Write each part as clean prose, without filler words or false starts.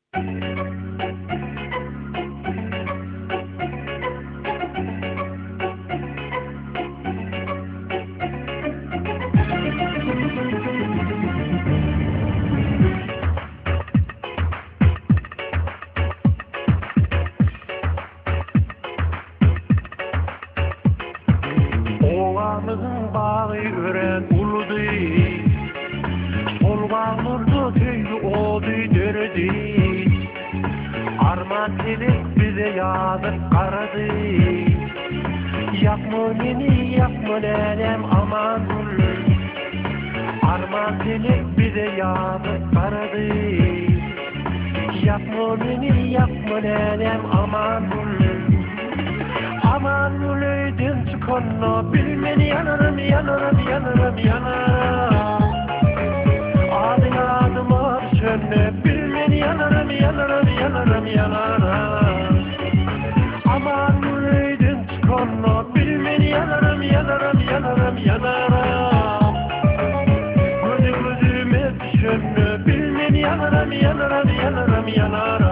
Oğlanızın bağı ören uludu, sol bağlurdu tüylü oldu dörüdü. Arman telek bize yağdı karadı, yapma beni yapma nenem aman ul. Arman telek bize yağdı karadı, yapma beni yapma nenem aman ul. Aman uluyden çıkanla bilmeni yanarım yanarım yanarım yanarım. Adın adıma sönne bilmeni yanarım yanarım yanarım yanarım. Aman uluyden çıkanla bilmeni yanarım yanarım yanarım yanarım. Gözü gözüme sönne bilmeni yanarım yanarım yanarım yanarım.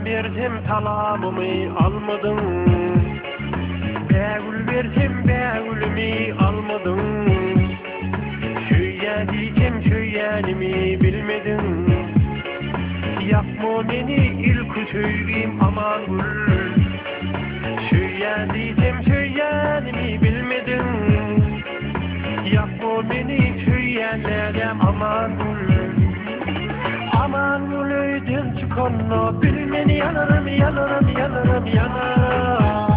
Verdim talamımı almadın, beğül verdim beğülümü almadın. Şöyle diyeceğim şöyenimi bilmedin, yapma beni ilk söyleyeyim aman gül. Şöyle diyeceğim şöyenimi bilmedin, yapma beni söyleyelim aman gül. Aman gülüydün çıkanla bilmeni yanarım yanarım yanarım yanarım.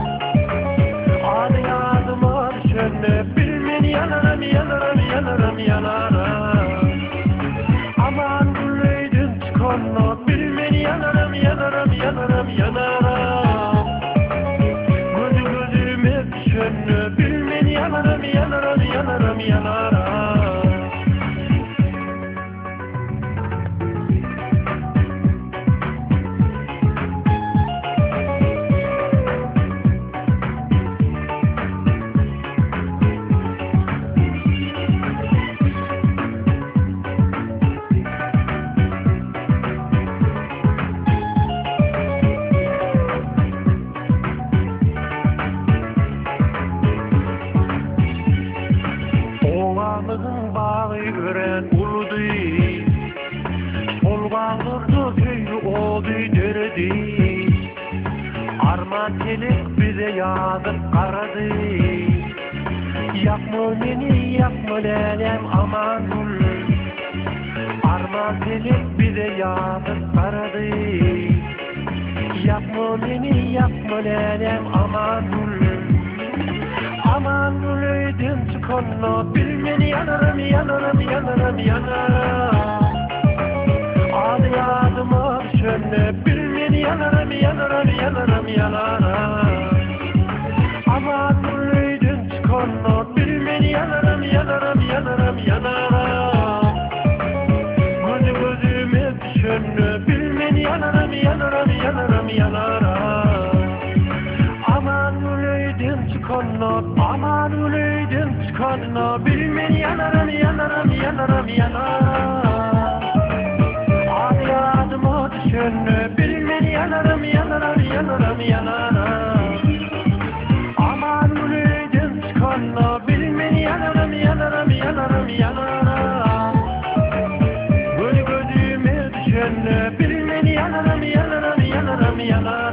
Adı adıma sönne bilmeni yanarım yanarım yanarım yanarım. Aman gülüydün çıkanla bilmeni yanarım yanarım yanarım yanarım. Gözü gözüme sönne bilmeni yanarım yanarım yanarım yanarım. Oğlanızın bağı ören uludu, sol bağlurdu tüylü oldu dörüdü. Arman telek bize yağdı karadı, yapma beni yapma nenem aman ul. Arman telek bize yağdı karadı, yapma beni yapma nenem aman ul. Aman uluyden çıkanla bilmeni yanarım yanarım yanarım yanarım. Adı adıma sönne bilmeni yanarım yanarım yanarım yanarım. Aman uluyden çıkanla bilmeni yanarım yanarım yanarım yanarım. Gözü gözüme sönne bilmeni yanarım yanarım yanarım yanarım. Aman uluyden çıkanla aman uluyden çıkanla bilmeni yanarım yanarım yanarım yanarım. Adı adıma sönne bilmeni yanarım yanarım yanarım yanarım. Aman uluyden çıkanla bilmeni yanarım yanarım yanarım yanarım. Gözü gözüme sönne bilmeni yanarım yanarım yanarım yanarım.